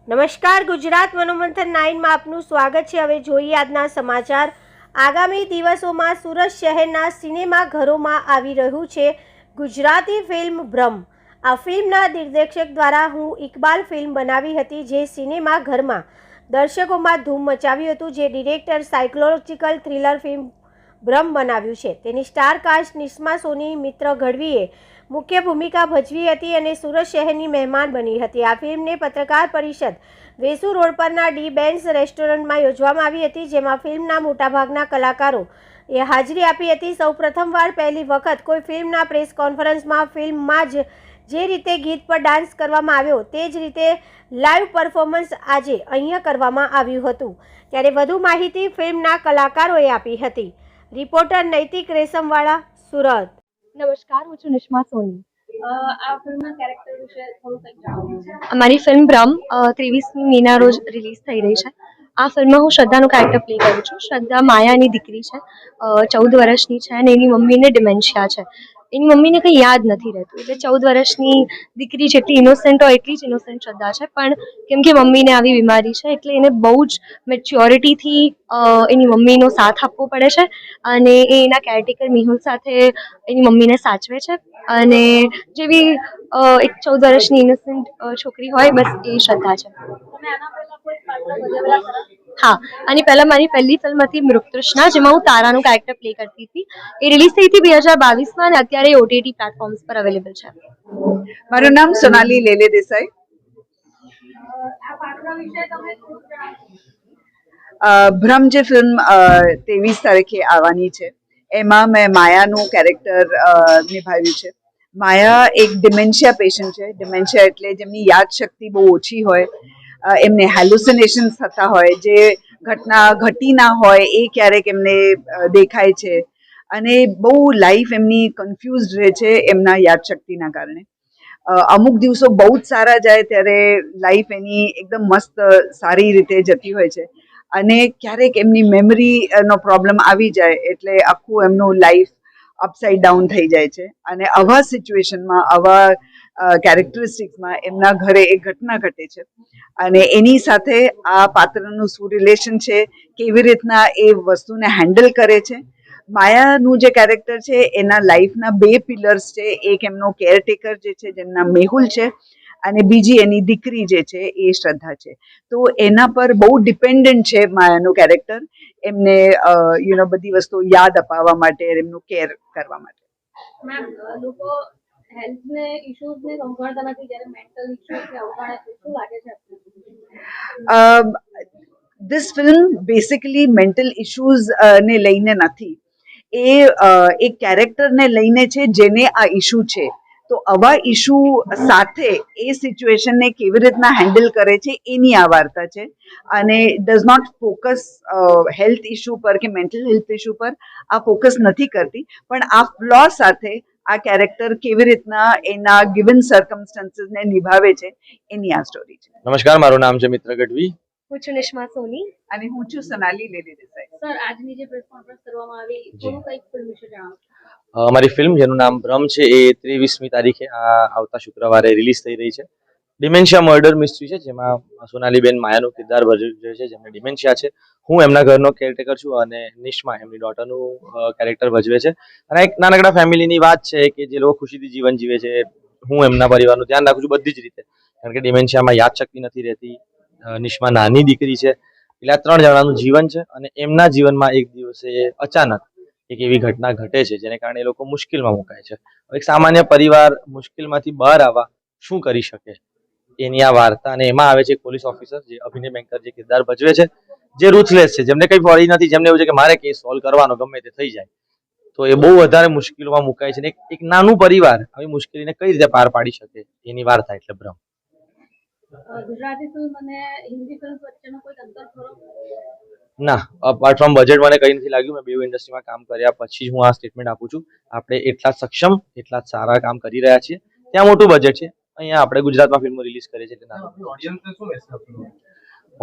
નમસ્કાર, ગુજરાત મનોમંથન 9 માં આપનું સ્વાગત છે। હવે જોઈએ આજના સમાચાર। આગામી દિવસોમાં સુરત શહેરના સિનેમાઘરોમાં આવી રહ્યું છે ગુજરાતી ફિલ્મ બ્રહ્મ। આ ફિલ્મના દિગ્દર્શક દ્વારા હું ઇકબાલ ફિલ્મ બનાવી હતી, જે સિનેમાઘરમાં દર્શકોમાં ધૂમ મચાવ્યું હતું। જે ડિરેક્ટર સાયકોલોજીકલ થ્રિલર ફિલ્મ બ્રહ્મ બનાવ્યું છે, તેની સ્ટાર કાસ્ટ નિસ્મા સોની, મિત્ર ગઢવીએ મુખ્ય ભૂમિકા ભજવી હતી અને સુરત શહેરની મહેમાન બની હતી। આ ફિલ્મને પત્રકાર પરિષદ વેસુ રોડ પરના ડી બેન્સ રેસ્ટોરન્ટમાં યોજવામાં આવી હતી, જેમાં ફિલ્મના મોટાભાગના કલાકારોએ હાજરી આપી હતી। સૌ પ્રથમવાર પહેલી વખત કોઈ ફિલ્મના પ્રેસ કોન્ફરન્સમાં ફિલ્મમાં જે રીતે ગીત પર ડાન્સ કરવામાં આવ્યો, તે જ રીતે લાઈવ પરફોર્મન્સ આજે અહીંયા કરવામાં આવ્યું હતું। ત્યારે વધુ માહિતી ફિલ્મના કલાકારોએ આપી હતી। રિપોર્ટર નૈતિક રેશમવાળા, સુરત। નમસ્કાર, હું છું નિસ્મા સોની। આ ફિલ્મના કેરેક્ટર વિશે થોડું કંઈક જાણવું છે। અમારી ફિલ્મ બ્રહ્મ 23મી મીના રોજ રિલીઝ થઈ રહી છે। આ ફિલ્મમાં હું શ્રદ્ધાનું કેરેક્ટર પ્લે કરું છું। શ્રદ્ધા માયાની દીકરી છે, 14 વર્ષની છે અને એની મમ્મીને ડિમેન્શિયા છે। એની મમ્મીને કંઈ યાદ નથી રહેતું, એટલે 14 વર્ષની દીકરી જેટલી ઇનોસેન્ટ હોય એટલી જ ઇનોસેન્ટ શ્રદ્ધા છે, પણ કેમ કે મમ્મીને આવી બીમારી છે એટલે એને બહુ જ મેચ્યોરિટીથી એની મમ્મીનો સાથ આપવો પડે છે અને એ એના કેરટેકર મેહુલ સાથે એની મમ્મીને સાચવે છે। અને જેવી એક 14 વર્ષની ઇનોસેન્ટ છોકરી હોય, બસ એ શ્રદ્ધા છે। તમે આના પહેલા કોઈ પાત્ર ભજવ્યા ખરા? હા, આની પહેલા મારી પહેલી ફિલ્મ હતી મૃગતૃષ્ણા, જેમાં હું તારાનું કેરેક્ટર પ્લે કરતી હતી। એ રિલીઝ થઈ હતી 2022માં અને અત્યારે ઓટીટી પ્લેટફોર્મ્સ પર અવેલેબલ છે। મારું નામ સોનાલી લેલે દેસાઈ। આ પાત્ર વિશે તમે થોડું જણાવો। ભ્રમ જે ફિલ્મ 23 તારીખે આવવાની છે, એમાં મેં માયાનું કેરેક્ટર નિભાવ્યું છે। માયા એક ડિમેન્શિયા પેશન્ટ છે। ડિમેન્શિયા એટલે જેમની યાદશક્તિ બહુ ઓછી હોય, એમને હેલુસિનેશન્સ થતા હોય, જે ઘટના ઘટી ના હોય એ ક્યારેક એમને દેખાય છે અને બહુ લાઈફ એમની કન્ફ્યુઝડ રહે છે એમના યાદશક્તિના કારણે। અમુક દિવસો બહુ જ સારા જાય ત્યારે લાઈફ એની એકદમ મસ્ત સારી રીતે જતી હોય છે અને ક્યારેક એમની મેમરીનો પ્રોબ્લેમ આવી જાય એટલે આખું એમનું લાઈફ અપસાઇડ ડાઉન થઈ જાય છે। અને આવા સિચ્યુએશનમાં, આવા કેરેક્ટરિસ્ટિક્સમાં એમના ઘરે એક ઘટના ઘટે છે અને એની સાથે આ પાત્રનું શું રિલેશન છે, કેવી રીતના એ વસ્તુને હેન્ડલ કરે છે। માયાનું જે કેરેક્ટર છે એના લાઈફના 2 પિલર્સ છે। એક એમનો કેરટેકર જે છે, જેમના મેહુલ છે, અને બીજી એની દીકરી જે છે એ શ્રદ્ધા છે। તો એના પર બહુ ડિપેન્ડન્ટ છે માયાનું કેરેક્ટર, એમને બધી વસ્તુ યાદ અપાવવા માટે, એમનું કેર કરવા માટે। મેમ, લોકો હેલ્થને ઇશ્યુઝને સંભાળતા નથી, જ્યારે મેન્ટલ ઇશ્યુઝને અવગણે છે, શું લાગે છે આપને? This film basically mental issues ને લઈને નથી, એ એક કેરેક્ટરને લઈને છે જેને આ ઇશ્યુ છે। તો આવા ઇશ્યુ સાથે એ સિચ્યુએશનને કેવી રીતના હેન્ડલ કરે છે એની આ વાર્તા છે અને does not focus health issue પર કે મેન્ટલ હેલ્થ ઇશ્યુ પર આ ફોકસ નથી કરતી, પણ આ ફ્લો સાથે આ કેરેક્ટર કેવી રીતના એના ગિવન સર્કમસ્ટન્સીસને નિભાવે છે એની આ સ્ટોરી છે। નમસ્કાર, મારું નામ છે મિત્ર ગઢવી। હું છું નિસ્મા સોની અને હું છું સોનાલી લેલે દેસાઈ। સર, આજની જે પ્રેસ કોન્ફરન્સ કરવામાં આવી, થોડું કંઈક ફિલ્મ વિશે જણાવો। અમારી ફિલ્મ જેનું નામ બ્રહ્મ છે એ 23મી તારીખે આવતા શુક્રવારે રિલીઝ થઈ રહી છે। ડિમેન્શિયા મર્ડર મિસ્ટ્રી છે, જેમાં સોનાલીબેન માયાનું કિરદાર ભજવે છે, જેમને ડિમેન્શિયા છે। હું એમના ઘરનો કેરટેકર છું અને નિશ્મા એમની ડોટરનું કેરેક્ટર ભજવે છે। અને એક નાનકડા ફેમિલીની વાત છે કે જે લોકો ખુશીથી જીવન જીવે છે। હું એમના પરિવારનું ધ્યાન રાખું છું બધી જ રીતે, કારણ કે ડિમેન્શિયામાં યાદશક્તિ નથી રહેતી। નિશ્મા નાની દીકરી છે, એટલે આ 3 જણાનું જીવન છે અને એમના જીવનમાં એક દિવસે અચાનક એક એવી ઘટના ઘટે છે જેને કારણે એ લોકો મુશ્કેલમાં મુકાય છે। એક સામાન્ય પરિવાર મુશ્કેલમાંથી બહાર આવવા શું કરી શકે એની આ વાર્તા, અને એમાં આવે છે એક પોલીસ ઓફિસર જે અભિનય બેંકર જે કિરદાર ભજવે છે, જે રૂથલેસ છે, જેમને કંઈ ફોડી નથી, જેમને એવું છે કે મારે કેસ સોલ્વ કરવાનો, ગમે તે થઈ જાય। તો એ બહુ વધારે મુશ્કેલીમાં મુકાય છે ને એક નાનું પરિવાર આવી મુશ્કેલીને કઈ રીતે પાર પાડી શકે એની વાર્તા એટલે બ્રહ્મ। ગુજરાતી ફિલ્મ અને હિન્દી ફિલ્મ વચ્ચેનો કોઈ અંતર ખરો? ના, અપાર્ટ ફ્રોમ બજેટ મને કંઈ નથી લાગ્યું। મેં 2 ઇન્ડસ્ટ્રીમાં કામ કર્યા પછી જ હું આ સ્ટેટમેન્ટ આપું છું। આપણે એટલા સક્ષમ, એટલા સારા કામ કરી રહ્યા છીએ। ત્યાં મોટું બજેટ છે, અહીંયા આપણે ગુજરાતમાં ફિલ્મો રિલીઝ કરીએ છીએ એટલે નાનું।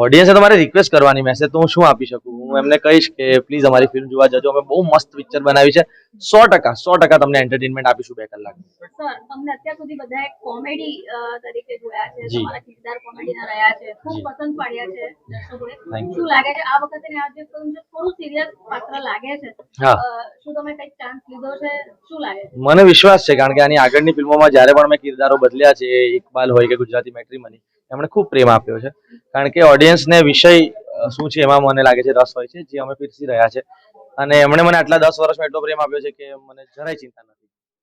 ઓડિયન્સે તમારે રિક્વેસ્ટ કરવાની મેસેજ તો હું શું આપી શકું? હું એમને કહીશ કે પ્લીઝ અમારી ફિલ્મ જોવા જજો, અમે બહુ મસ્ત પિક્ચર બનાવી છે, 100% તમને એન્ટરટેનમેન્ટ આપીશું 2 કલાક. સર તમને અત્યાર સુધી બધાએ કોમેડી તરીકે જોયા છે, જી. તમારા કિરદાર કોમેડીના રહ્યા છે, ખૂબ જી. પસંદ પાડ્યા છે દર્શકોએ. Thank you. શું લાગે છે આ વખતે આ જે ફિલ્મ છે થોડું સિરિયસ પાત્ર લાગે છે, હા. શું તમે કંઈક ચાન્સ લીધો છે? શું લાગે છે? મને વિશ્વાસ છે, કારણ કે આની આગળની ફિલ્મોમાં જ્યારે પણ મેં કિરદારો બદલ્યા છે, ઇકબાલ હોય કે ગુજરાતી મેટ્રીમની, એમણે ખૂબ પ્રેમ આપ્યો છે, કારણ કે ઓડિયન્સને વિષય શું છે એમાં મને લાગે છે રસ હોય છે, જે અમે પીરસી રહ્યા છે, અને એમણે મને આટલા 10 વર્ષમાં એટલો પ્રેમ આપ્યો છે કે મને જરાય ચિંતા નથી.